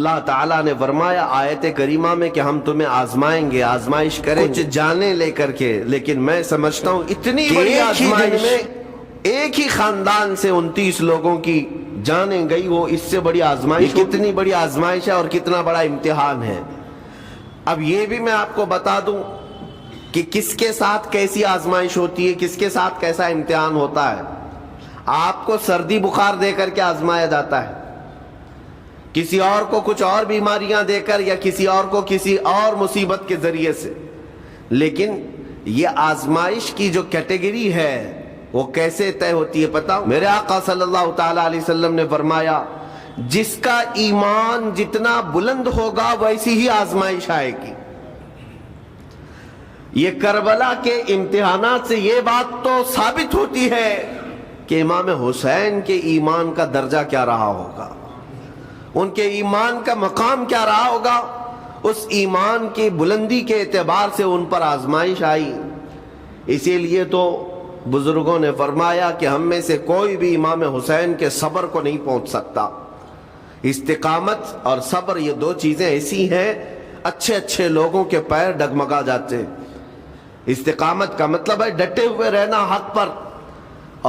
اللہ تعالیٰ نے فرمایا آیت کریمہ میں کہ ہم تمہیں آزمائیں گے، آزمائش کریں کچھ جانے لے کر کے، لیکن میں سمجھتا ہوں اتنی بڑی آزمائش میں ایک ہی خاندان سے 29 لوگوں کی جانیں گئی، وہ اس سے بڑی آزمائش کتنی بڑی آزمائش ہے اور کتنا بڑا امتحان ہے۔ اب یہ بھی میں آپ کو بتا دوں کہ کس کے ساتھ کیسی آزمائش ہوتی ہے، کس کے ساتھ کیسا امتحان ہوتا ہے۔ آپ کو سردی بخار دے کر کے آزمایا جاتا ہے، کسی اور کو کچھ اور بیماریاں دے کر، یا کسی اور کو کسی اور مصیبت کے ذریعے سے۔ لیکن یہ آزمائش کی جو کیٹیگری ہے وہ کیسے طے ہوتی ہے پتہ؟ میرے آقا صلی اللہ تعالیٰ علیہ وسلم نے فرمایا جس کا ایمان جتنا بلند ہوگا ویسی ہی آزمائش آئے گی۔ یہ کربلا کے امتحانات سے یہ بات تو ثابت ہوتی ہے کہ امام حسین کے ایمان کا درجہ کیا رہا ہوگا، ان کے ایمان کا مقام کیا رہا ہوگا۔ اس ایمان کی بلندی کے اعتبار سے ان پر آزمائش آئی۔ اسی لیے تو بزرگوں نے فرمایا کہ ہم میں سے کوئی بھی امام حسین کے صبر کو نہیں پہنچ سکتا۔ استقامت اور صبر یہ دو چیزیں ایسی ہیں اچھے اچھے لوگوں کے پیر ڈگمگا جاتے ہیں۔ استقامت کا مطلب ہے ڈٹے ہوئے رہنا حق پر،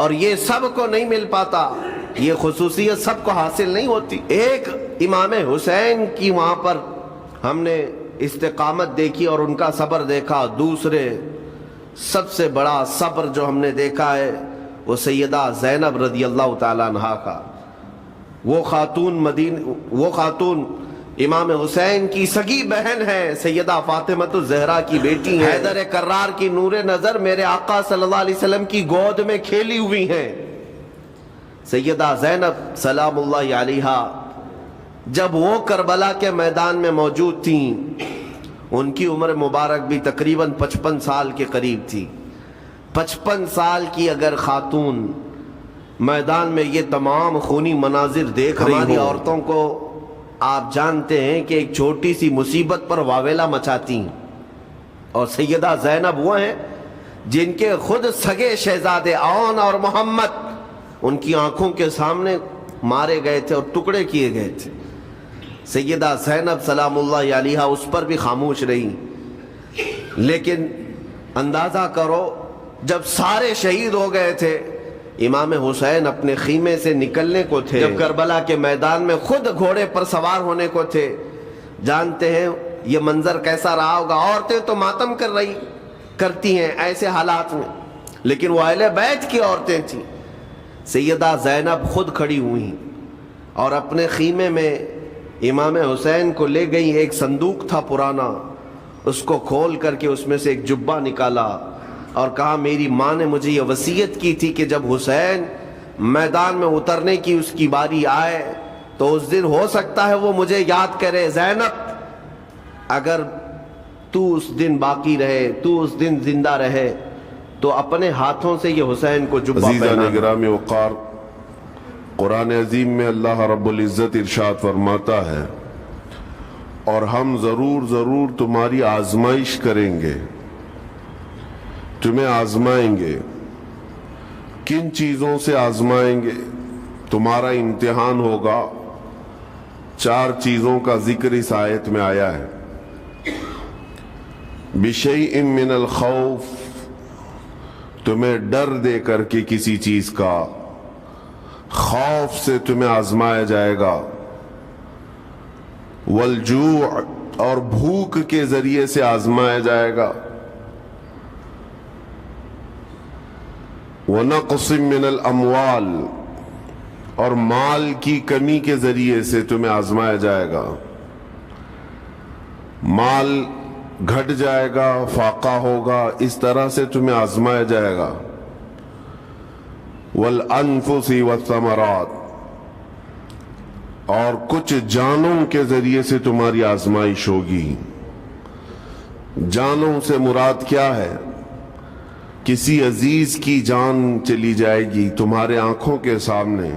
اور یہ سب کو نہیں مل پاتا، یہ خصوصیت سب کو حاصل نہیں ہوتی۔ ایک امام حسین کی وہاں پر ہم نے استقامت دیکھی اور ان کا صبر دیکھا۔ دوسرے سب سے بڑا صبر جو ہم نے دیکھا ہے وہ سیدہ زینب رضی اللہ تعالیٰ عنہا کا۔ وہ خاتون امام حسین کی سگی بہن ہے، سیدہ فاطمہ الزہرا کی بیٹی ہیں، حیدر کرار کی نور نظر میرے آقا صلی اللہ علیہ وسلم کی گود میں کھیلی ہوئی ہیں۔ سیدہ زینب سلام اللہ علیہا جب وہ کربلا کے میدان میں موجود تھیں، ان کی عمر مبارک بھی تقریباً 55 سال کے قریب تھی۔ 55 سال کی اگر خاتون میدان میں یہ تمام خونی مناظر دیکھ رہی ہماری عورتوں کو آپ جانتے ہیں کہ ایک چھوٹی سی مصیبت پر واویلا مچاتی ہیں، اور سیدہ زینب وہ ہیں جن کے خود سگے شہزادے عون اور محمد ان کی آنکھوں کے سامنے مارے گئے تھے اور ٹکڑے کیے گئے تھے۔ سیدہ زینب سلام اللہ علیہا اس پر بھی خاموش رہی۔ لیکن اندازہ کرو جب سارے شہید ہو گئے تھے، امام حسین اپنے خیمے سے نکلنے کو تھے، جب کربلا کے میدان میں خود گھوڑے پر سوار ہونے کو تھے، جانتے ہیں یہ منظر کیسا رہا ہوگا۔ عورتیں تو ماتم کرتی ہیں ایسے حالات میں، لیکن وہ اہل بیت کی عورتیں تھیں۔ سیدہ زینب خود کھڑی ہوئی اور اپنے خیمے میں امام حسین کو لے گئی۔ ایک صندوق تھا پرانا، اس کو کھول کر کے اس میں سے ایک جبہ نکالا اور کہا میری ماں نے مجھے یہ وصیت کی تھی کہ جب حسین میدان میں اترنے کی اس کی باری آئے تو اس دن ہو سکتا ہے وہ مجھے یاد کرے۔ زینب اگر تو اس دن باقی رہے، تو اس دن زندہ رہے تو اپنے ہاتھوں سے یہ حسین کو جبہ پہنا۔ عزیزان گرامی وقار، قرآن عظیم میں اللہ رب العزت ارشاد فرماتا ہے اور ہم ضرور تمہاری آزمائش کریں گے، تمہیں آزمائیں گے۔ کن چیزوں سے آزمائیں گے؟ تمہارا امتحان ہوگا۔ 4 چیزوں کا ذکر اس آیت میں آیا ہے۔ بِشَيْءٍ مِّنَ الْخَوْفِ، تمہیں ڈر دے کر کے کسی چیز کا، خوف سے تمہیں آزمایا جائے گا۔ وَالْجُوعِ، اور بھوک کے ذریعے سے آزمایا جائے گا۔ وَنَقْصٍ مِّنَ الْأَمْوَالِ، اور مال کی کمی کے ذریعے سے تمہیں آزمایا جائے گا۔ مال گھٹ جائے گا، فاقہ ہوگا، اس طرح سے تمہیں آزمایا جائے گا۔ وَالْأَنفُسِ وَالثَّمَرَاتِ، اور کچھ جانوں کے ذریعے سے تمہاری آزمائش ہوگی۔ جانوں سے مراد کیا ہے؟ کسی عزیز کی جان چلی جائے گی تمہارے آنکھوں کے سامنے،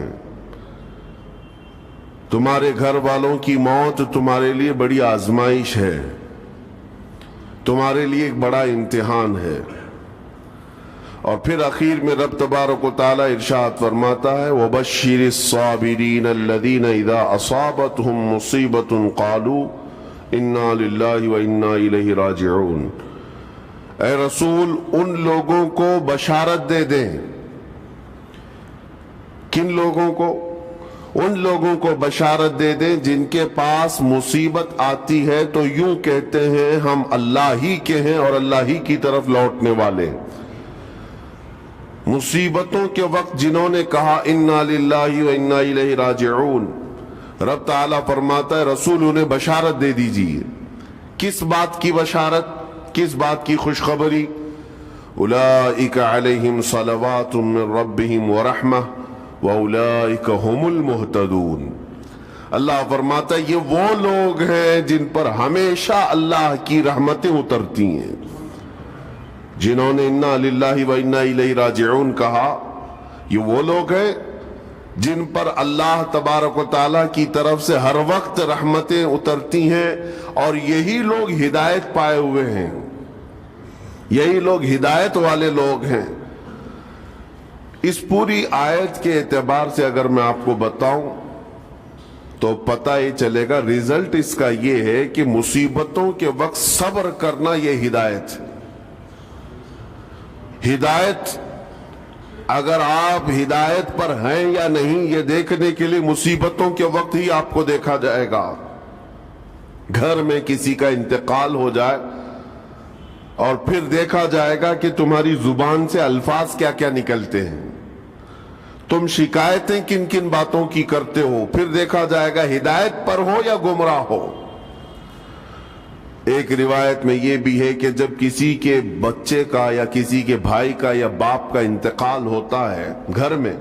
تمہارے گھر والوں کی موت تمہارے لیے بڑی آزمائش ہے، تمہارے لیے ایک بڑا امتحان ہے۔ اور پھر اخیر میں رب تبارک و تعالی ارشاد فرماتا ہے وَبَشِّرِ الصَّابِرِينَ الَّذِينَ إِذَا أَصَابَتْهُمْ مُصِيبَةٌ قَالُوا إِنَّا لِلَّهِ وَإِنَّا إِلَيْهِ رَاجِعُونَ۔ اے رسول ان لوگوں کو بشارت دے دیں۔ کن لوگوں کو؟ ان لوگوں کو بشارت دے دیں جن کے پاس مصیبت آتی ہے تو یوں کہتے ہیں ہم اللہ ہی کے ہیں اور اللہ ہی کی طرف لوٹنے والے ہیں۔ مصیبتوں کے وقت جنہوں نے کہا انا للہ و انا الیہ راجعون، رب تعالیٰ فرماتا ہے رسول انہیں بشارت دے دیجیے۔ کس بات کی بشارت؟ کس بات کی خوشخبری؟ اولئک علیہم صلوات من ربہم ورحمہ واولئک هم المہتدون۔ اللہ فرماتا ہے یہ وہ لوگ ہیں جن پر ہمیشہ اللہ کی رحمتیں اترتی ہیں۔ جنہوں نے انا للہ و انا الیہ راجعون کہا یہ وہ لوگ ہیں جن پر اللہ تبارک و تعالیٰ کی طرف سے ہر وقت رحمتیں اترتی ہیں، اور یہی لوگ ہدایت پائے ہوئے ہیں، یہی لوگ ہدایت والے لوگ ہیں۔ اس پوری آیت کے اعتبار سے اگر میں آپ کو بتاؤں تو پتہ یہ چلے گا ریزلٹ اس کا یہ ہے کہ مصیبتوں کے وقت صبر کرنا یہ ہدایت ہے۔ ہدایت، اگر آپ ہدایت پر ہیں یا نہیں یہ دیکھنے کے لیے مصیبتوں کے وقت ہی آپ کو دیکھا جائے گا۔ گھر میں کسی کا انتقال ہو جائے اور پھر دیکھا جائے گا کہ تمہاری زبان سے الفاظ کیا کیا نکلتے ہیں، تم شکایتیں کن کن باتوں کی کرتے ہو، پھر دیکھا جائے گا ہدایت پر ہو یا گمراہ ہو۔ ایک روایت میں یہ بھی ہے کہ جب کسی کے بچے کا یا کسی کے بھائی کا یا باپ کا انتقال ہوتا ہے گھر میں،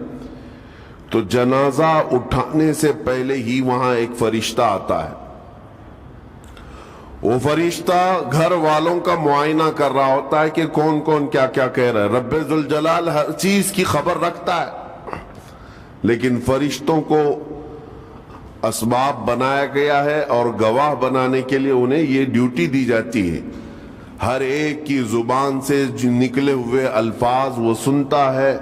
تو جنازہ اٹھانے سے پہلے ہی وہاں ایک فرشتہ آتا ہے۔ وہ فرشتہ گھر والوں کا معائنہ کر رہا ہوتا ہے کہ کون کون کیا کیا کہہ رہا ہے۔ رب ذوالجلال ہر چیز کی خبر رکھتا ہے، لیکن فرشتوں کو اسباب بنایا گیا ہے اور گواہ بنانے کے لیے انہیں یہ ڈیوٹی دی جاتی ہے۔ ہر ایک کی زبان سے نکلے ہوئے الفاظ وہ سنتا ہے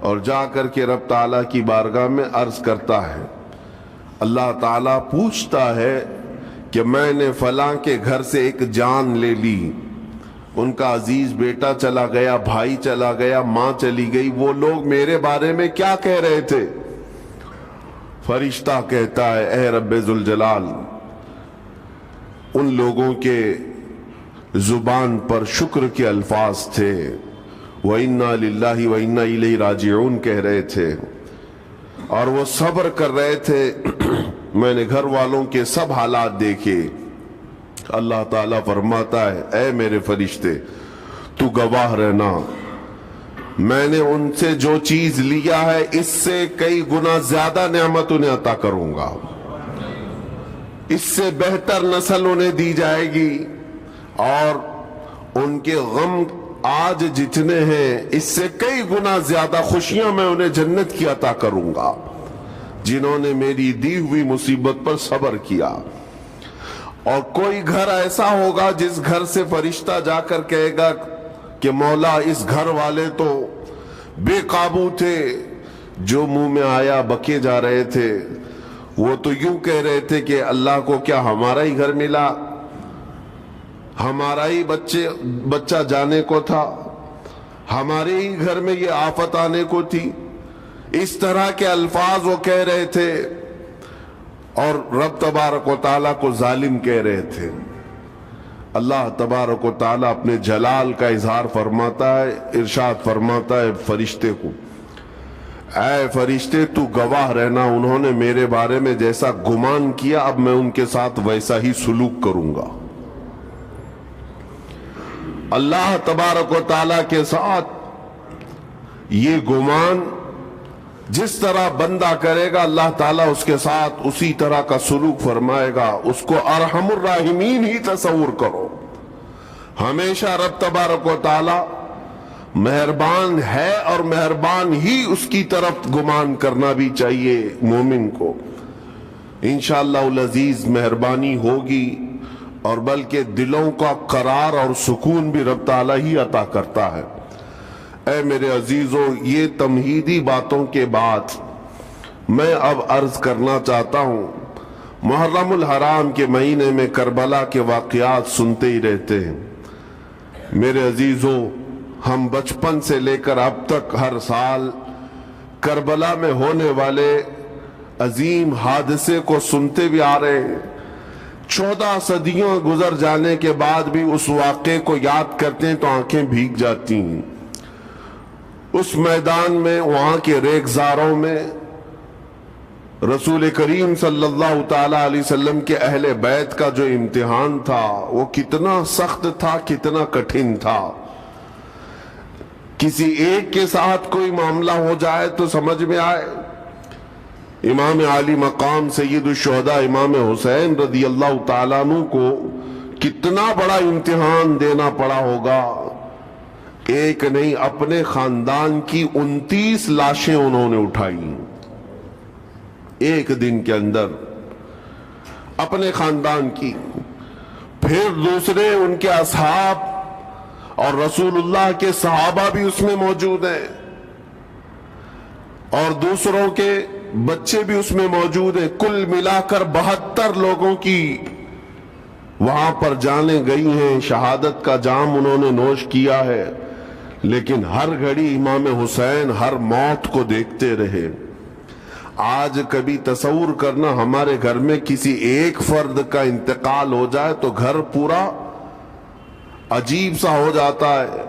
اور جا کر کے رب تعالیٰ کی بارگاہ میں عرض کرتا ہے۔ اللہ تعالیٰ پوچھتا ہے کہ میں نے فلاں کے گھر سے ایک جان لے لی، ان کا عزیز بیٹا چلا گیا، بھائی چلا گیا، ماں چلی گئی، وہ لوگ میرے بارے میں کیا کہہ رہے تھے؟ فرشتہ کہتا ہے اے رب ذوالجلال ان لوگوں کے زبان پر شکر کے الفاظ تھے، وَإِنَّا لِلَّهِ وَإِنَّا إِلَيْهِ رَاجِعُونَ کہہ رہے تھے اور وہ صبر کر رہے تھے۔ میں نے گھر والوں کے سب حالات دیکھے۔ اللہ تعالیٰ فرماتا ہے اے میرے فرشتے تو گواہ رہنا، میں نے ان سے جو چیز لیا ہے اس سے کئی گنا زیادہ نعمت انہیں عطا کروں گا، اس سے بہتر نسل انہیں دی جائے گی، اور ان کے غم آج جتنے ہیں اس سے کئی گنا زیادہ خوشیاں میں انہیں جنت کی عطا کروں گا جنہوں نے میری دی ہوئی مصیبت پر صبر کیا۔ اور کوئی گھر ایسا ہوگا جس گھر سے فرشتہ جا کر کہے گا کہ مولا اس گھر والے تو بے قابو تھے، جو منہ میں آیا بکے جا رہے تھے، وہ تو یوں کہہ رہے تھے کہ اللہ کو کیا ہمارا ہی گھر ملا، ہمارا ہی بچہ جانے کو تھا، ہمارے ہی گھر میں یہ آفت آنے کو تھی۔ اس طرح کے الفاظ وہ کہہ رہے تھے اور رب تبارک و تعالیٰ کو ظالم کہہ رہے تھے۔ اللہ تبارک و تعالیٰ اپنے جلال کا اظہار فرماتا ہے، ارشاد فرماتا ہے فرشتے کو اے فرشتے تو گواہ رہنا، انہوں نے میرے بارے میں جیسا گمان کیا اب میں ان کے ساتھ ویسا ہی سلوک کروں گا۔ اللہ تبارک و تعالیٰ کے ساتھ یہ گمان جس طرح بندہ کرے گا اللہ تعالیٰ اس کے ساتھ اسی طرح کا سلوک فرمائے گا۔ اس کو ارحم الراحمین ہی تصور کرو۔ ہمیشہ رب تبارک و تعالیٰ مہربان ہے اور مہربان ہی اس کی طرف گمان کرنا بھی چاہیے مومن کو۔ انشاءاللہ العزیز مہربانی ہوگی، اور بلکہ دلوں کا قرار اور سکون بھی رب تعالیٰ ہی عطا کرتا ہے۔ اے میرے عزیزوں، یہ تمہیدی باتوں کے بعد میں اب عرض کرنا چاہتا ہوں، محرم الحرام کے مہینے میں کربلا کے واقعات سنتے ہی رہتے ہیں۔ میرے عزیزوں، ہم بچپن سے لے کر اب تک ہر سال کربلا میں ہونے والے عظیم حادثے کو سنتے بھی آ رہے ہیں۔ 14 صدیوں گزر جانے کے بعد بھی اس واقعے کو یاد کرتے ہیں تو آنکھیں بھیگ جاتی ہیں۔ اس میدان میں، وہاں کے ریگزاروں میں رسول کریم صلی اللہ تعالی علیہ وسلم کے اہل بیت کا جو امتحان تھا وہ کتنا سخت تھا، کتنا کٹھن تھا۔ کسی ایک کے ساتھ کوئی معاملہ ہو جائے تو سمجھ میں آئے، امام عالی مقام سید الشہداء امام حسین رضی اللہ تعالیٰ عنہ کو کتنا بڑا امتحان دینا پڑا ہوگا۔ ایک نہیں، اپنے خاندان کی 29 لاشیں انہوں نے اٹھائی ایک دن کے اندر، اپنے خاندان کی، پھر دوسرے ان کے اصحاب اور رسول اللہ کے صحابہ بھی اس میں موجود ہیں، اور دوسروں کے بچے بھی اس میں موجود ہیں۔ کل ملا کر 72 لوگوں کی وہاں پر جانیں گئی ہیں، شہادت کا جام انہوں نے نوش کیا ہے، لیکن ہر گھڑی امام حسین ہر موت کو دیکھتے رہے۔ آج کبھی تصور کرنا، ہمارے گھر میں کسی ایک فرد کا انتقال ہو جائے تو گھر پورا عجیب سا ہو جاتا ہے،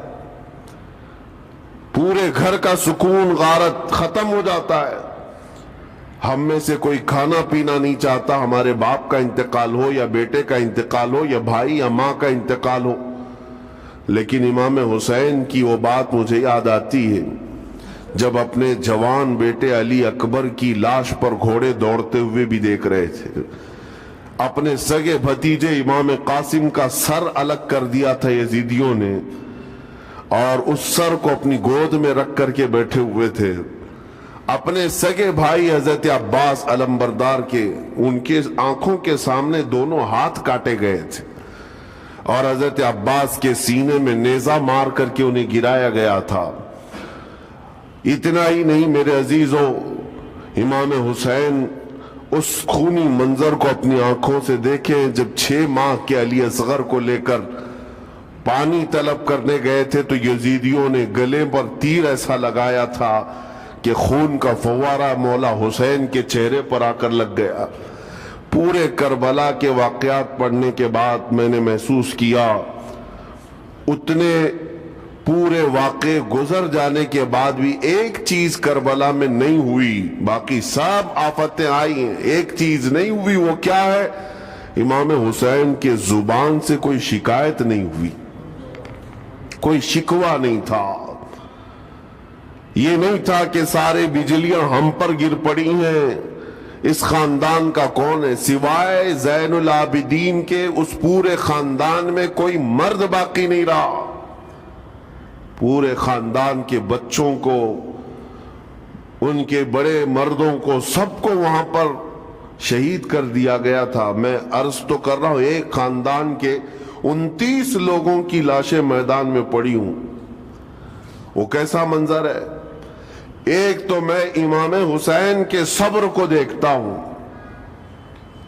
پورے گھر کا سکون غارت ختم ہو جاتا ہے۔ ہم میں سے کوئی کھانا پینا نہیں چاہتا، ہمارے باپ کا انتقال ہو یا بیٹے کا انتقال ہو یا بھائی یا ماں کا انتقال ہو۔ لیکن امام حسین کی وہ بات مجھے یاد آتی ہے جب اپنے جوان بیٹے علی اکبر کی لاش پر گھوڑے دوڑتے ہوئے بھی دیکھ رہے تھے۔ اپنے سگے بھتیجے امام قاسم کا سر الگ کر دیا تھا یزیدیوں نے، اور اس سر کو اپنی گود میں رکھ کر کے بیٹھے ہوئے تھے۔ اپنے سگے بھائی حضرت عباس علمبردار کے، ان کے آنکھوں کے سامنے دونوں ہاتھ کاٹے گئے تھے، اور حضرت عباس کے سینے میں نیزہ مار کر کے انہیں گرایا گیا تھا۔ اتنا ہی نہیں میرے عزیزوں، امام حسین اس خونی منظر کو اپنی آنکھوں سے دیکھیں جب 6 ماہ کے علی اصغر کو لے کر پانی طلب کرنے گئے تھے تو یزیدیوں نے گلے پر تیر ایسا لگایا تھا کہ خون کا فوارہ مولا حسین کے چہرے پر آ کر لگ گیا۔ پورے کربلا کے واقعات پڑھنے کے بعد میں نے محسوس کیا، اتنے پورے واقعے گزر جانے کے بعد بھی ایک چیز کربلا میں نہیں ہوئی، باقی سب آفتیں آئی ہیں، ایک چیز نہیں ہوئی۔ وہ کیا ہے؟ امام حسین کے زبان سے کوئی شکایت نہیں ہوئی، کوئی شکوہ نہیں تھا۔ یہ نہیں تھا کہ سارے بجلیاں ہم پر گر پڑی ہیں، اس خاندان کا کون ہے؟ سوائے زین العابدین کے اس پورے خاندان میں کوئی مرد باقی نہیں رہا۔ پورے خاندان کے بچوں کو، ان کے بڑے مردوں کو، سب کو وہاں پر شہید کر دیا گیا تھا۔ میں عرض تو کر رہا ہوں، ایک خاندان کے 29 لوگوں کی لاشیں میدان میں پڑی ہوں۔ وہ کیسا منظر ہے؟ ایک تو میں امام حسین کے صبر کو دیکھتا ہوں۔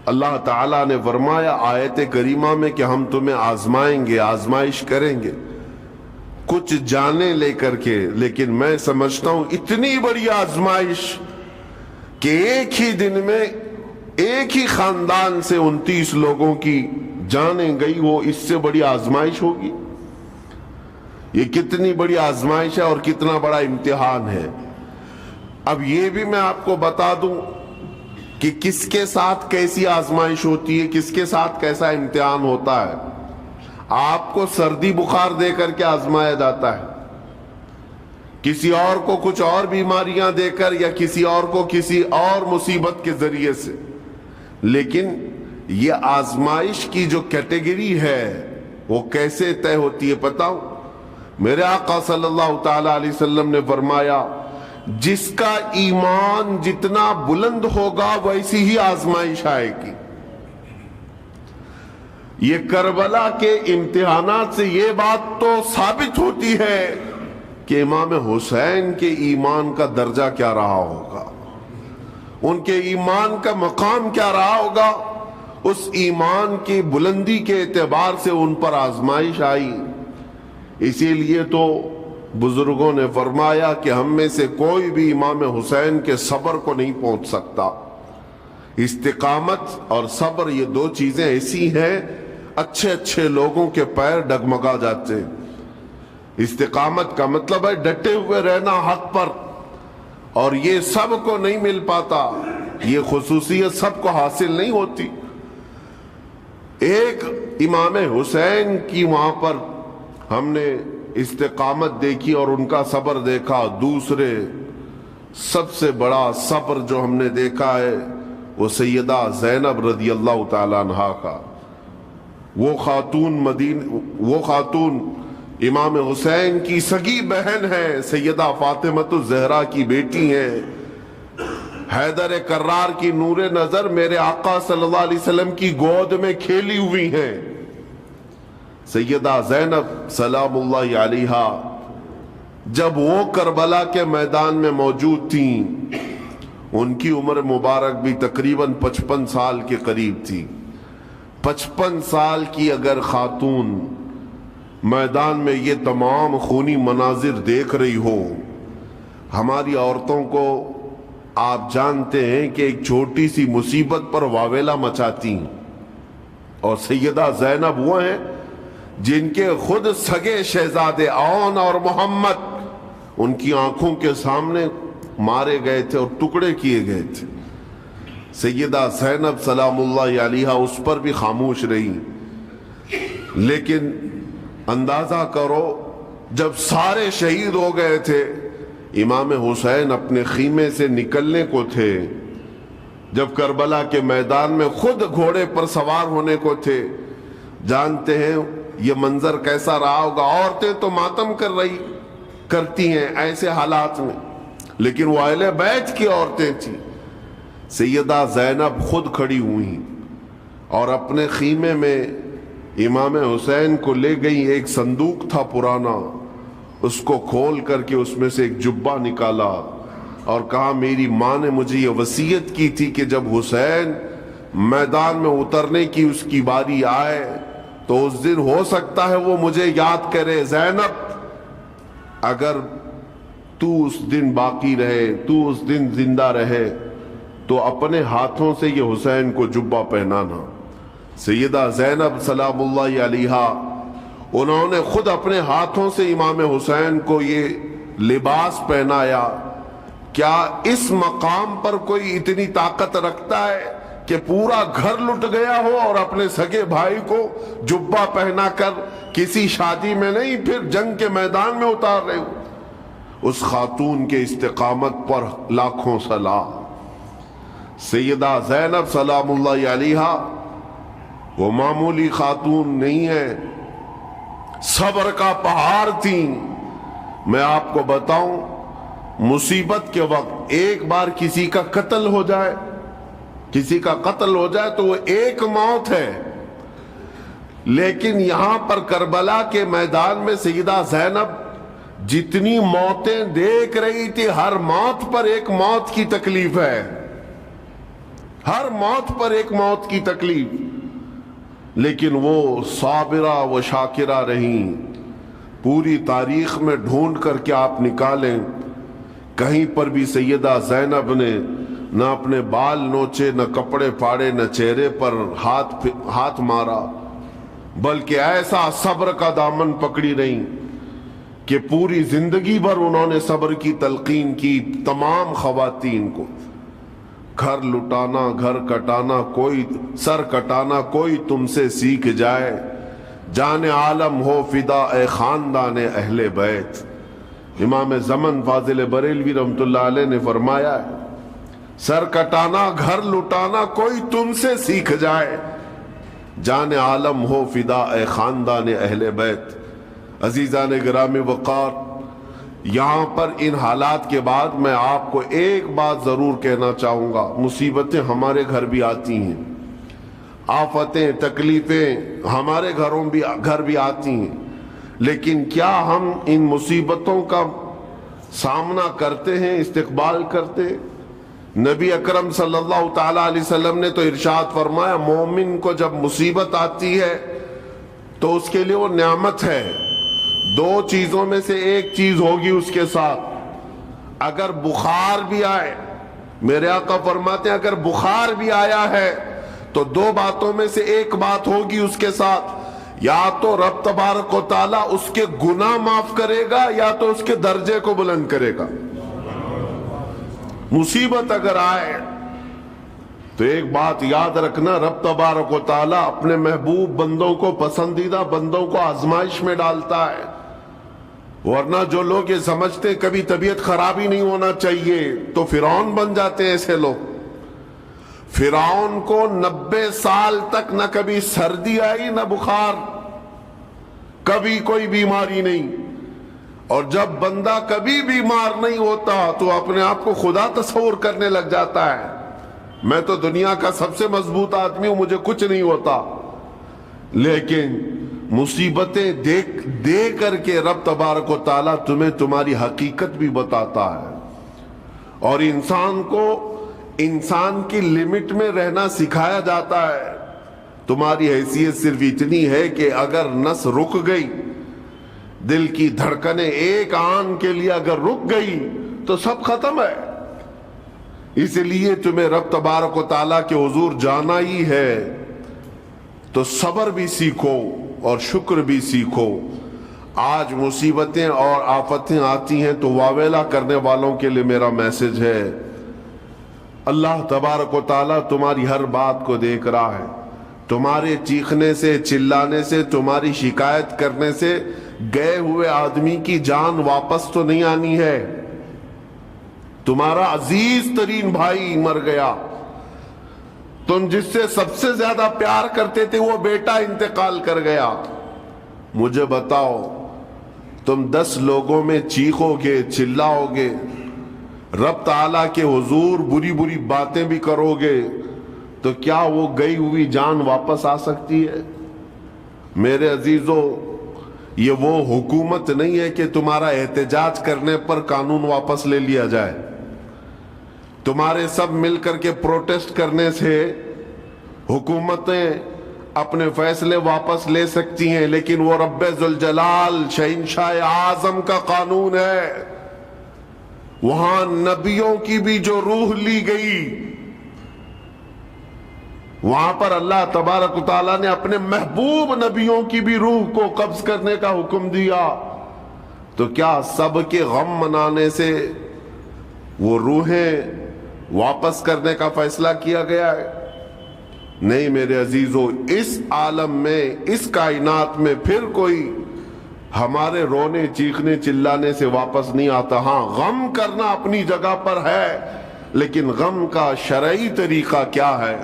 اللہ تعالیٰ نے فرمایا آیت کریمہ میں کہ ہم تمہیں آزمائیں گے، آزمائش کریں گے، کچھ جانیں لے کر کے، لیکن میں سمجھتا ہوں اتنی بڑی آزمائش کہ ایک ہی دن میں ایک ہی خاندان سے 29 لوگوں کی جانیں گئی، وہ اس سے بڑی آزمائش ہوگی؟ یہ کتنی بڑی آزمائش ہے اور کتنا بڑا امتحان ہے۔ اب یہ بھی میں آپ کو بتا دوں کہ کس کے ساتھ کیسی آزمائش ہوتی ہے، کس کے ساتھ کیسا امتحان ہوتا ہے۔ آپ کو سردی بخار دے کر کے آزمایا جاتا ہے، کسی اور کو کچھ اور بیماریاں دے کر، یا کسی اور کو کسی اور مصیبت کے ذریعے سے۔ لیکن یہ آزمائش کی جو کیٹیگری ہے وہ کیسے طے ہوتی ہے پتہ ہو؟ میرے آقا صلی اللہ تعالی علیہ وسلم نے فرمایا جس کا ایمان جتنا بلند ہوگا ویسی ہی آزمائش آئے گی۔ یہ کربلا کے امتحانات سے یہ بات تو ثابت ہوتی ہے کہ امام حسین کے ایمان کا درجہ کیا رہا ہوگا، ان کے ایمان کا مقام کیا رہا ہوگا، اس ایمان کی بلندی کے اعتبار سے ان پر آزمائش آئی۔ اسی لیے تو بزرگوں نے فرمایا کہ ہم میں سے کوئی بھی امام حسین کے صبر کو نہیں پہنچ سکتا۔ استقامت اور صبر یہ دو چیزیں ایسی ہیں، اچھے اچھے لوگوں کے پیر ڈگمگا جاتے ہیں۔ استقامت کا مطلب ہے ڈٹے ہوئے رہنا حق پر، اور یہ سب کو نہیں مل پاتا، یہ خصوصیت سب کو حاصل نہیں ہوتی۔ ایک امام حسین کی وہاں پر ہم نے استقامت دیکھی اور ان کا صبر دیکھا۔ دوسرے سب سے بڑا صبر جو ہم نے دیکھا ہے وہ سیدہ زینب رضی اللہ تعالیٰ عنہا کا۔ وہ خاتون امام حسین کی سگی بہن ہے، سیدہ فاطمۃ الزہرا کی بیٹی ہیں، حیدر کرار کی نور نظر میرے آقا صلی اللہ علیہ وسلم کی گود میں کھیلی ہوئی ہیں۔ سیدہ زینب سلام اللہ علیہا جب وہ کربلا کے میدان میں موجود تھیں، ان کی عمر مبارک بھی تقریباً 55 سال کے قریب تھی۔ 55 سال کی اگر خاتون میدان میں یہ تمام خونی مناظر دیکھ رہی ہو، ہماری عورتوں کو آپ جانتے ہیں کہ ایک چھوٹی سی مصیبت پر واویلا مچاتی ہیں، اور سیدہ زینب وہ ہیں جن کے خود سگے شہزادے اون اور محمد ان کی آنکھوں کے سامنے مارے گئے تھے اور ٹکڑے کیے گئے تھے۔ سیدہ زینب سلام اللہ علیہا اس پر بھی خاموش رہی، لیکن اندازہ کرو جب سارے شہید ہو گئے تھے، امام حسین اپنے خیمے سے نکلنے کو تھے، جب کربلا کے میدان میں خود گھوڑے پر سوار ہونے کو تھے، جانتے ہیں یہ منظر کیسا رہا ہوگا۔ عورتیں تو ماتم کرتی ہیں ایسے حالات میں، لیکن وہ اہل بیت کی عورتیں تھیں۔ سیدہ زینب خود کھڑی ہوئی اور اپنے خیمے میں امام حسین کو لے گئی۔ ایک صندوق تھا پرانا، اس کو کھول کر کے اس میں سے ایک جبہ نکالا اور کہا میری ماں نے مجھے یہ وصیت کی تھی کہ جب حسین میدان میں اترنے کی اس کی باری آئے تو اس دن ہو سکتا ہے وہ مجھے یاد کرے۔ زینب اگر تو اس دن باقی رہے، تو اس دن زندہ رہے، تو اپنے ہاتھوں سے یہ حسین کو جبہ پہنانا۔ سیدہ زینب سلام اللہ علیہا انہوں نے خود اپنے ہاتھوں سے امام حسین کو یہ لباس پہنایا۔ کیا اس مقام پر کوئی اتنی طاقت رکھتا ہے کہ پورا گھر لٹ گیا ہو اور اپنے سگے بھائی کو جبہ پہنا کر کسی شادی میں نہیں، پھر جنگ کے میدان میں اتار رہے ہو؟ اس خاتون کے استقامت پر لاکھوں سلام۔ سیدہ زینب سلام اللہ علیہا وہ معمولی خاتون نہیں ہے، صبر کا پہاڑ تھیں۔ میں آپ کو بتاؤں، مصیبت کے وقت ایک بار کسی کا قتل ہو جائے تو وہ ایک موت ہے، لیکن یہاں پر کربلا کے میدان میں سیدہ زینب جتنی موتیں دیکھ رہی تھی، ہر موت پر ایک موت کی تکلیف ہے، ہر موت پر ایک موت کی تکلیف، لیکن وہ صابرہ و شاکرہ رہیں۔ پوری تاریخ میں ڈھونڈ کر کے آپ نکالیں، کہیں پر بھی سیدہ زینب نے نہ اپنے بال نوچے، نہ کپڑے پھاڑے، نہ چہرے پر ہاتھ مارا، بلکہ ایسا صبر کا دامن پکڑی رہیں کہ پوری زندگی بھر انہوں نے صبر کی تلقین کی تمام خواتین کو۔ گھر لٹانا، گھر کٹانا، کوئی سر کٹانا کوئی تم سے سیکھ جائے، جان عالم ہو فدا اے خاندان اہل بیت۔ امام زمن فاضل بریلوی رحمت اللہ علیہ نے فرمایا ہے، سر کٹانا، گھر لٹانا کوئی تم سے سیکھ جائے، جان عالم ہو فدا اے خاندان اہل بیت۔ عزیزان گرامی وقار، یہاں پر ان حالات کے بعد میں آپ کو ایک بات ضرور کہنا چاہوں گا۔ مصیبتیں ہمارے گھر بھی آتی ہیں، آفتیں تکلیفیں ہمارے گھر بھی آتی ہیں، لیکن کیا ہم ان مصیبتوں کا سامنا کرتے ہیں، استقبال کرتے ہیں؟ نبی اکرم صلی اللہ تعالی علیہ وسلم نے تو ارشاد فرمایا مومن کو جب مصیبت آتی ہے تو اس کے لیے وہ نعمت ہے، دو چیزوں میں سے ایک چیز ہوگی اس کے ساتھ۔ اگر بخار بھی آئے، میرے آقا فرماتے ہیں اگر بخار بھی آیا ہے تو دو باتوں میں سے ایک بات ہوگی اس کے ساتھ، یا تو رب تبارک و تعالیٰ اس کے گناہ معاف کرے گا یا تو اس کے درجے کو بلند کرے گا۔ مصیبت اگر آئے تو ایک بات یاد رکھنا، رب تبارک و تعالیٰ اپنے محبوب بندوں کو، پسندیدہ بندوں کو آزمائش میں ڈالتا ہے، ورنہ جو لوگ یہ سمجھتے کبھی طبیعت خراب ہی نہیں ہونا چاہیے تو فرعون بن جاتے ہیں ایسے لوگ۔ فرعون کو 90 سال تک نہ کبھی سردی آئی نہ بخار، کبھی کوئی بیماری نہیں، اور جب بندہ کبھی بیمار نہیں ہوتا تو اپنے آپ کو خدا تصور کرنے لگ جاتا ہے، میں تو دنیا کا سب سے مضبوط آدمی ہوں، مجھے کچھ نہیں ہوتا۔ لیکن مصیبتیں دے کر کے رب تبارک و تعالیٰ تمہیں تمہاری حقیقت بھی بتاتا ہے، اور انسان کو انسان کی لمٹ میں رہنا سکھایا جاتا ہے۔ تمہاری حیثیت صرف اتنی ہے کہ اگر نس رک گئی، دل کی دھڑکنیں ایک آن کے لیے اگر رک گئی تو سب ختم ہے۔ اس لیے تمہیں رب تبارک و تعالیٰ کے حضور جانا ہی ہے تو صبر بھی سیکھو اور شکر بھی سیکھو۔ آج مصیبتیں اور آفتیں آتی ہیں تو واویلا کرنے والوں کے لیے میرا میسج ہے، اللہ تبارک و تعالیٰ تمہاری ہر بات کو دیکھ رہا ہے۔ تمہارے چیخنے سے، چلانے سے، تمہاری شکایت کرنے سے گئے ہوئے آدمی کی جان واپس تو نہیں آنی ہے۔ تمہارا عزیز ترین بھائی مر گیا، تم جس سے سب سے زیادہ پیار کرتے تھے وہ بیٹا انتقال کر گیا، مجھے بتاؤ تم 10 لوگوں میں چیخو گے، چلاؤ گے، رب تعالیٰ کے حضور بری بری باتیں بھی کرو گے تو کیا وہ گئی ہوئی جان واپس آ سکتی ہے؟ میرے عزیزو، یہ وہ حکومت نہیں ہے کہ تمہارا احتجاج کرنے پر قانون واپس لے لیا جائے۔ تمہارے سب مل کر کے پروٹیسٹ کرنے سے حکومتیں اپنے فیصلے واپس لے سکتی ہیں، لیکن وہ رب ذوالجلال شہنشاہ اعظم کا قانون ہے۔ وہاں نبیوں کی بھی جو روح لی گئی، وہاں پر اللہ تبارک و تعالیٰ نے اپنے محبوب نبیوں کی بھی روح کو قبض کرنے کا حکم دیا، تو کیا سب کے غم منانے سے وہ روحیں واپس کرنے کا فیصلہ کیا گیا ہے؟ نہیں میرے عزیزو، اس عالم میں، اس کائنات میں پھر کوئی ہمارے رونے چیخنے چلانے سے واپس نہیں آتا۔ ہاں، غم کرنا اپنی جگہ پر ہے، لیکن غم کا شرعی طریقہ کیا ہے؟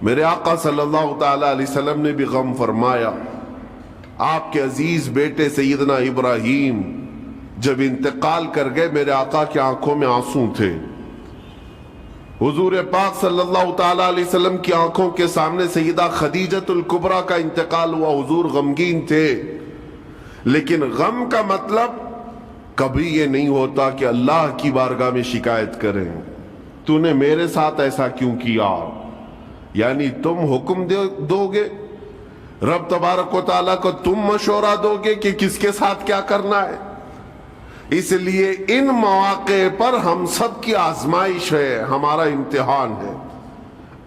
میرے آقا صلی اللہ تعالی علیہ وسلم نے بھی غم فرمایا۔ آپ کے عزیز بیٹے سیدنا ابراہیم جب انتقال کر گئے، میرے آقا کی آنکھوں میں آنسو تھے۔ حضور پاک صلی اللہ تعالی علیہ وسلم کی آنکھوں کے سامنے سیدہ خدیجۃ الکبریٰ کا انتقال ہوا، حضور غمگین تھے۔ لیکن غم کا مطلب کبھی یہ نہیں ہوتا کہ اللہ کی بارگاہ میں شکایت کریں، تو نے میرے ساتھ ایسا کیوں کیا؟ یعنی تم حکم دو گے، رب تبارک و تعالیٰ کو تم مشورہ دو گے کہ کس کے ساتھ کیا کرنا ہے۔ اس لیے ان مواقع پر ہم سب کی آزمائش ہے، ہمارا امتحان ہے۔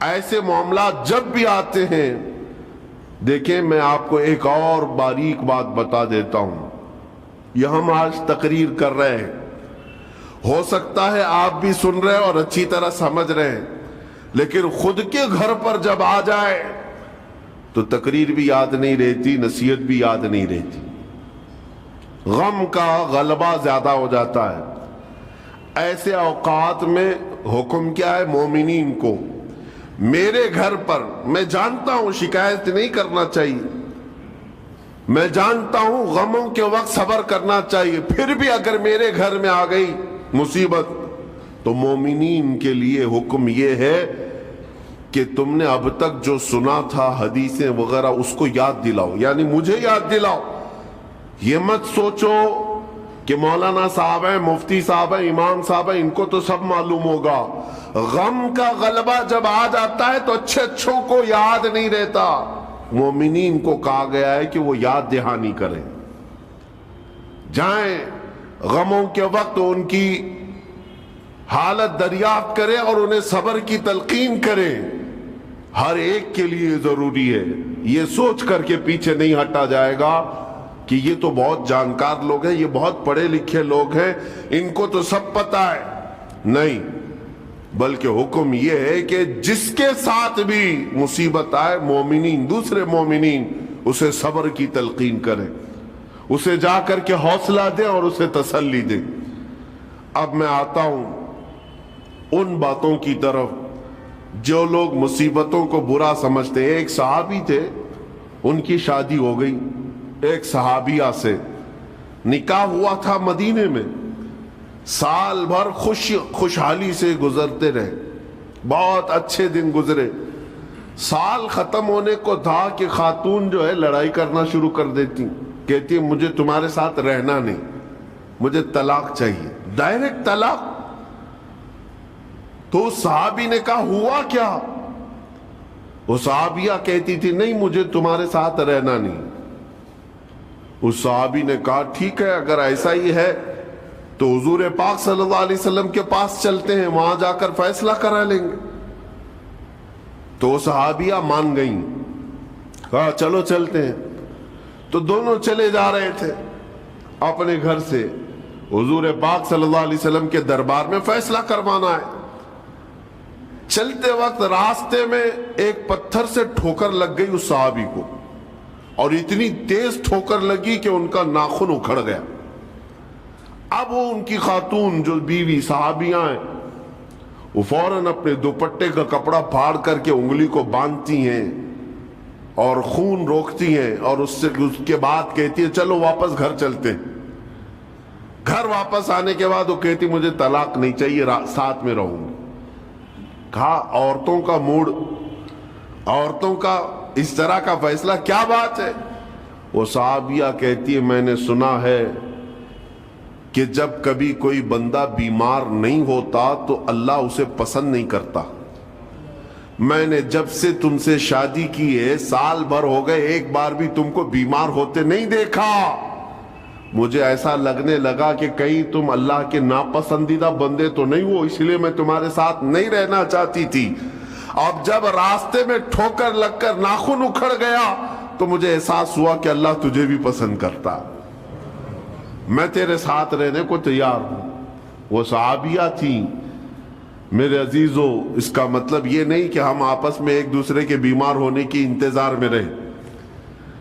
ایسے معاملات جب بھی آتے ہیں، دیکھیں میں آپ کو ایک اور باریک بات بتا دیتا ہوں۔ یہ ہم آج تقریر کر رہے ہیں، ہو سکتا ہے آپ بھی سن رہے اور اچھی طرح سمجھ رہے ہیں، لیکن خود کے گھر پر جب آ جائے تو تقریر بھی یاد نہیں رہتی، نصیحت بھی یاد نہیں رہتی، غم کا غلبہ زیادہ ہو جاتا ہے۔ ایسے اوقات میں حکم کیا ہے مومنین کو؟ میرے گھر پر، میں جانتا ہوں شکایت نہیں کرنا چاہیے، میں جانتا ہوں غموں کے وقت صبر کرنا چاہیے، پھر بھی اگر میرے گھر میں آ گئی مصیبت تو مومنین کے لیے حکم یہ ہے کہ تم نے اب تک جو سنا تھا حدیثیں وغیرہ اس کو یاد دلاؤ، یعنی مجھے یاد دلاؤ۔ یہ مت سوچو کہ مولانا صاحب ہیں، مفتی صاحب ہیں، امام صاحب ہیں، ان کو تو سب معلوم ہوگا۔ غم کا غلبہ جب آ جاتا ہے تو اچھے اچھوں کو یاد نہیں رہتا۔ مومنین کو کہا گیا ہے کہ وہ یاد دہانی کریں، جائیں غموں کے وقت ان کی حالت دریافت کریں اور انہیں صبر کی تلقین کریں۔ ہر ایک کے لیے ضروری ہے، یہ سوچ کر کے پیچھے نہیں ہٹا جائے گا کہ یہ تو بہت جانکار لوگ ہیں، یہ بہت پڑھے لکھے لوگ ہیں، ان کو تو سب پتہ ہے۔ نہیں، بلکہ حکم یہ ہے کہ جس کے ساتھ بھی مصیبت آئے، مومنین، دوسرے مومنین، اسے صبر کی تلقین کریں، اسے جا کر کے حوصلہ دیں اور اسے تسلی دیں۔ اب میں آتا ہوں ان باتوں کی طرف جو لوگ مصیبتوں کو برا سمجھتے ہیں۔ ایک صحابی تھے، ان کی شادی ہو گئی ایک صحابیہ سے، نکاح ہوا تھا مدینے میں، سال بھر خوشحالی سے گزرتے رہے، بہت اچھے دن گزرے۔ سال ختم ہونے کو تھا کہ خاتون جو ہے لڑائی کرنا شروع کر دیتی، کہتی مجھے تمہارے ساتھ رہنا نہیں، مجھے طلاق چاہیے، ڈائریکٹ طلاق۔ تو اس صحابی نے کہا ہوا کیا؟ وہ صحابیہ کہتی تھی نہیں مجھے تمہارے ساتھ رہنا نہیں۔ اس صحابی نے کہا ٹھیک ہے، اگر ایسا ہی ہے تو حضور پاک صلی اللہ علیہ وسلم کے پاس چلتے ہیں، وہاں جا کر فیصلہ کرا لیں گے۔ تو وہ صحابیہ مان گئیں، کہا چلو چلتے ہیں۔ تو دونوں چلے جا رہے تھے اپنے گھر سے، حضور پاک صلی اللہ علیہ وسلم کے دربار میں فیصلہ کروانا ہے۔ چلتے وقت راستے میں ایک پتھر سے ٹھوکر لگ گئی اس صحابی کو، اور اتنی تیز ٹھوکر لگی کہ ان کا ناخن اکھڑ گیا۔ اب وہ ان کی خاتون جو بیوی صحابیاں ہیں، وہ فوراً اپنے دوپٹے کا کپڑا پھاڑ کر کے انگلی کو باندھتی ہیں اور خون روکتی ہیں، اور اس کے بعد کہتی ہے چلو واپس گھر چلتے ہیں۔ گھر واپس آنے کے بعد وہ کہتی مجھے طلاق نہیں چاہیے، ساتھ میں رہوں گی۔ کہا عورتوں کا موڈ، عورتوں کا اس طرح کا فیصلہ کیا بات ہے؟ وہ صحابیہ کہتی ہے میں نے سنا ہے کہ جب کبھی کوئی بندہ بیمار نہیں ہوتا تو اللہ اسے پسند نہیں کرتا۔ میں نے جب سے تم سے شادی کی ہے، سال بھر ہو گئے، ایک بار بھی تم کو بیمار ہوتے نہیں دیکھا۔ مجھے ایسا لگنے لگا کہ کہیں تم اللہ کے ناپسندیدہ بندے تو نہیں ہو، اس لیے میں تمہارے ساتھ نہیں رہنا چاہتی تھی۔ اب جب راستے میں ٹھوکر لگ کر ناخن اکھڑ گیا تو مجھے احساس ہوا کہ اللہ تجھے بھی پسند کرتا، میں تیرے ساتھ رہنے کو تیار ہوں۔ وہ صحابیہ تھیں۔ میرے عزیزو، اس کا مطلب یہ نہیں کہ ہم آپس میں ایک دوسرے کے بیمار ہونے کی انتظار میں رہیں۔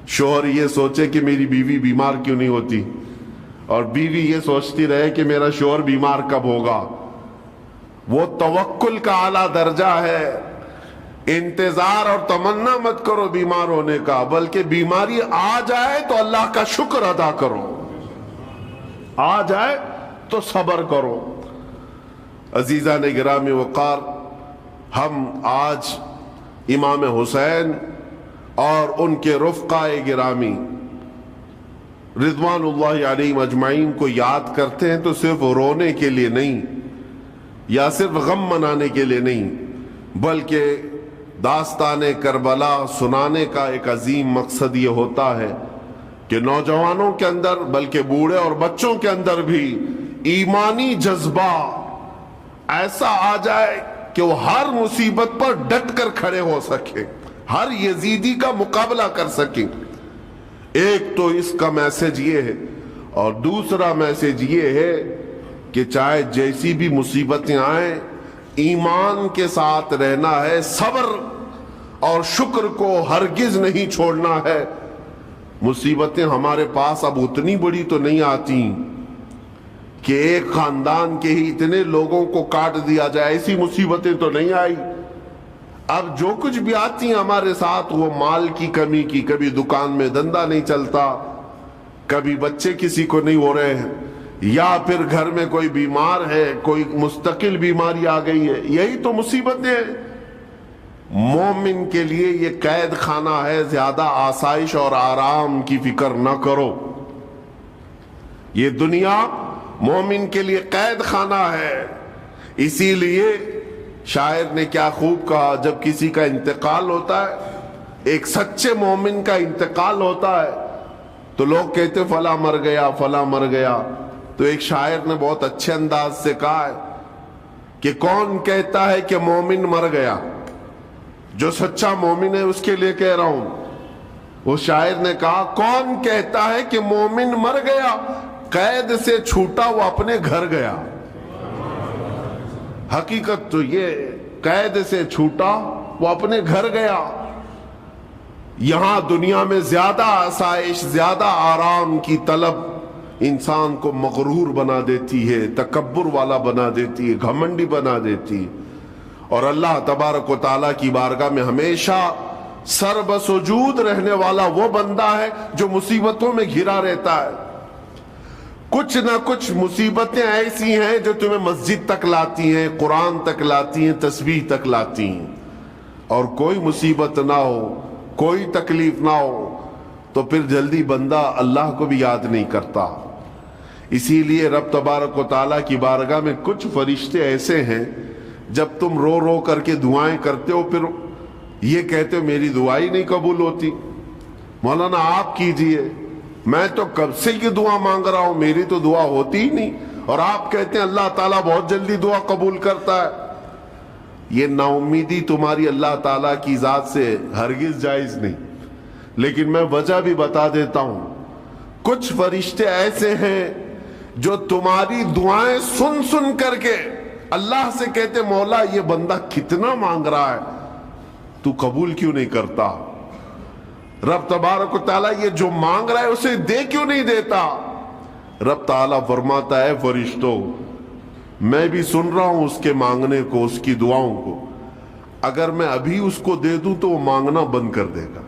شوہر یہ سوچے کہ میری بیوی بیمار کیوں نہیں ہوتی، اور بیوی یہ سوچتی رہے کہ میرا شوہر بیمار کب ہوگا۔ وہ توکل کا اعلیٰ درجہ ہے۔ انتظار اور تمنا مت کرو بیمار ہونے کا، بلکہ بیماری آ جائے تو اللہ کا شکر ادا کرو، آ جائے تو صبر کرو۔ عزیزان گرامی وقار، ہم آج امام حسین اور ان کے رفقائے گرامی رضوان اللہ علیہم اجمعین کو یاد کرتے ہیں تو صرف رونے کے لیے نہیں یا صرف غم منانے کے لیے نہیں، بلکہ داستان کربلا سنانے کا ایک عظیم مقصد یہ ہوتا ہے کہ نوجوانوں کے اندر، بلکہ بوڑھے اور بچوں کے اندر بھی ایمانی جذبہ ایسا آ جائے کہ وہ ہر مصیبت پر ڈٹ کر کھڑے ہو سکے، ہر یزیدی کا مقابلہ کر سکیں۔ ایک تو اس کا میسج یہ ہے، اور دوسرا میسج یہ ہے کہ چاہے جیسی بھی مصیبتیں آئیں، ایمان کے ساتھ رہنا ہے، صبر اور شکر کو ہرگز نہیں چھوڑنا ہے۔ مصیبتیں ہمارے پاس اب اتنی بڑی تو نہیں آتی کہ ایک خاندان کے ہی اتنے لوگوں کو کاٹ دیا جائے، ایسی مصیبتیں تو نہیں آئی۔ اب جو کچھ بھی آتی ہیں ہمارے ساتھ، وہ مال کی کمی کی، کبھی دکان میں دھندا نہیں چلتا، کبھی بچے کسی کو نہیں ہو رہے ہیں، یا پھر گھر میں کوئی بیمار ہے، کوئی مستقل بیماری آ گئی ہے، یہی تو مصیبتیں ہیں۔ مومن کے لیے یہ قید خانہ ہے، زیادہ آسائش اور آرام کی فکر نہ کرو۔ یہ دنیا مومن کے لیے قید خانہ ہے. اسی لیے شاعر نے کیا خوب کہا, جب کسی کا انتقال ہوتا ہے, ایک سچے مومن کا انتقال ہوتا ہے, تو لوگ کہتے فلاں مر گیا, فلاں مر گیا. تو ایک شاعر نے بہت اچھے انداز سے کہا ہے کہ کون کہتا ہے کہ مومن مر گیا؟ جو سچا مومن ہے اس کے لیے کہہ رہا ہوں. وہ شاعر نے کہا کون کہتا ہے کہ مومن مر گیا؟ قید سے چھوٹا وہ اپنے گھر گیا. حقیقت تو یہ, قید سے چھوٹا وہ اپنے گھر گیا. یہاں دنیا میں زیادہ آسائش, زیادہ آرام کی طلب انسان کو مغرور بنا دیتی ہے, تکبر والا بنا دیتی ہے, گھمنڈی بنا دیتی ہے. اور اللہ تبارک و تعالیٰ کی بارگاہ میں ہمیشہ سر بسجود رہنے والا وہ بندہ ہے جو مصیبتوں میں گھرا رہتا ہے. کچھ نہ کچھ مصیبتیں ایسی ہیں جو تمہیں مسجد تک لاتی ہیں, قرآن تک لاتی ہیں, تسبیح تک لاتی ہیں. اور کوئی مصیبت نہ ہو, کوئی تکلیف نہ ہو, تو پھر جلدی بندہ اللہ کو بھی یاد نہیں کرتا. اسی لیے رب تبارک و تعالیٰ کی بارگاہ میں کچھ فرشتے ایسے ہیں, جب تم رو رو کر کے دعائیں کرتے ہو پھر یہ کہتے ہو میری دعائیں نہیں قبول ہوتی, مولانا آپ کیجئے, میں تو کب سے یہ دعا مانگ رہا ہوں, میری تو دعا ہوتی ہی نہیں, اور آپ کہتے ہیں اللہ تعالیٰ بہت جلدی دعا قبول کرتا ہے. یہ نا امیدی تمہاری اللہ تعالیٰ کی ذات سے ہرگز جائز نہیں. لیکن میں وجہ بھی بتا دیتا ہوں, کچھ فرشتے ایسے ہیں جو تمہاری دعائیں سن سن کر کے اللہ سے کہتے مولا یہ بندہ کتنا مانگ رہا ہے, تو قبول کیوں نہیں کرتا؟ رب تبارک و تعالیٰ یہ جو مانگ رہا ہے اسے دے کیوں نہیں دیتا؟ رب تعالیٰ فرماتا ہے فرشتوں میں بھی سن رہا ہوں اس کے مانگنے کو, اس کی دعاؤں کو. اگر میں ابھی اس کو دے دوں تو وہ مانگنا بند کر دے گا,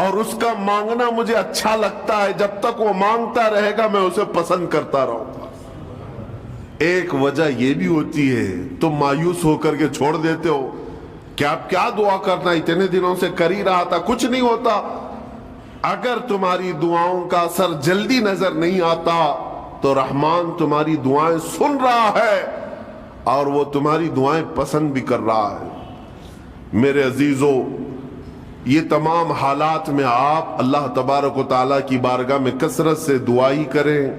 اور اس کا مانگنا مجھے اچھا لگتا ہے. جب تک وہ مانگتا رہے گا میں اسے پسند کرتا رہوں گا. ایک وجہ یہ بھی ہوتی ہے تم مایوس ہو کر کے چھوڑ دیتے ہو کہ اب کیا دعا کرنا, اتنے دنوں سے کر ہی رہا تھا, کچھ نہیں ہوتا. اگر تمہاری دعاؤں کا اثر جلدی نظر نہیں آتا تو رحمان تمہاری دعائیں سن رہا ہے اور وہ تمہاری دعائیں پسند بھی کر رہا ہے. میرے عزیزو, یہ تمام حالات میں آپ اللہ تبارک و تعالیٰ کی بارگاہ میں کثرت سے دعائی کریں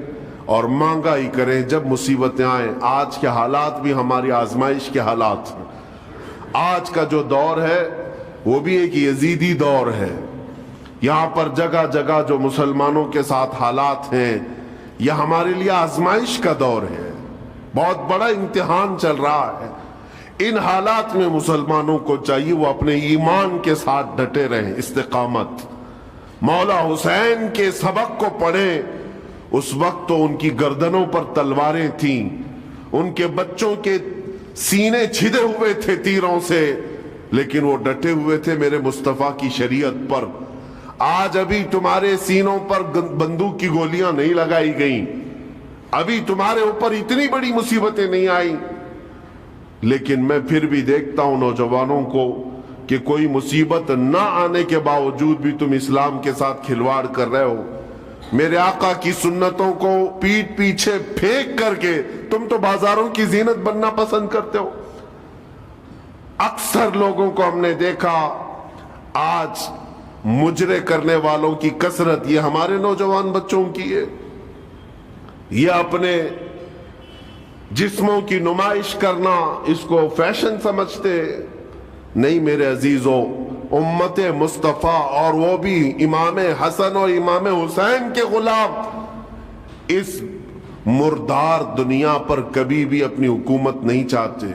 اور مانگا ہی کریں جب مصیبتیں آئیں. آج کے حالات بھی ہماری آزمائش کے حالات ہیں. آج کا جو دور ہے وہ بھی ایک یزیدی دور ہے. یہاں پر جگہ جگہ جو مسلمانوں کے ساتھ حالات ہیں یہ ہمارے لیے آزمائش کا دور ہے, بہت بڑا امتحان چل رہا ہے. ان حالات میں مسلمانوں کو چاہیے وہ اپنے ایمان کے ساتھ ڈٹے رہیں, استقامت. مولا حسین کے سبق کو پڑھیں. اس وقت تو ان کی گردنوں پر تلواریں تھیں, ان کے بچوں کے سینے چھدے ہوئے تھے تیروں سے, لیکن وہ ڈٹے ہوئے تھے میرے مصطفیٰ کی شریعت پر. آج ابھی تمہارے سینوں پر بندوق کی گولیاں نہیں لگائی گئیں, ابھی تمہارے اوپر اتنی بڑی مصیبتیں نہیں آئیں, لیکن میں پھر بھی دیکھتا ہوں نوجوانوں کو کہ کوئی مصیبت نہ آنے کے باوجود بھی تم اسلام کے ساتھ کھلواڑ کر رہے ہو. میرے آقا کی سنتوں کو پیٹ پیچھے پھینک کر کے تم تو بازاروں کی زینت بننا پسند کرتے ہو. اکثر لوگوں کو ہم نے دیکھا آج مجرے کرنے والوں کی کثرت یہ ہمارے نوجوان بچوں کی ہے. یہ اپنے جسموں کی نمائش کرنا اس کو فیشن سمجھتے. نہیں میرے عزیزو, امت مصطفیٰ اور وہ بھی امام حسن اور امام حسین کے غلام اس مردار دنیا پر کبھی بھی اپنی حکومت نہیں چاہتے.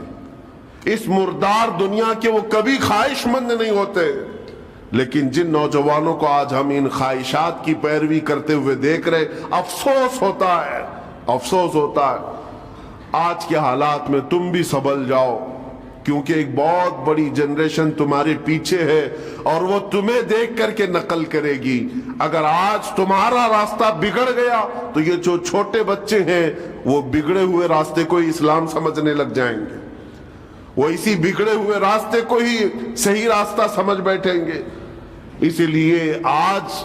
اس مردار دنیا کے وہ کبھی خواہش مند نہیں ہوتے. لیکن جن نوجوانوں کو آج ہم ان خواہشات کی پیروی کرتے ہوئے دیکھ رہے, افسوس ہوتا ہے, افسوس ہوتا ہے. آج کے حالات میں تم بھی سنبھل جاؤ, کیونکہ ایک بہت بڑی جنریشن تمہارے پیچھے ہے اور وہ تمہیں دیکھ کر کے نقل کرے گی. اگر آج تمہارا راستہ بگڑ گیا تو یہ جو چھوٹے بچے ہیں وہ بگڑے ہوئے راستے کو ہی اسلام سمجھنے لگ جائیں گے, وہ اسی بگڑے ہوئے راستے کو ہی صحیح راستہ سمجھ بیٹھیں گے. اسی لیے آج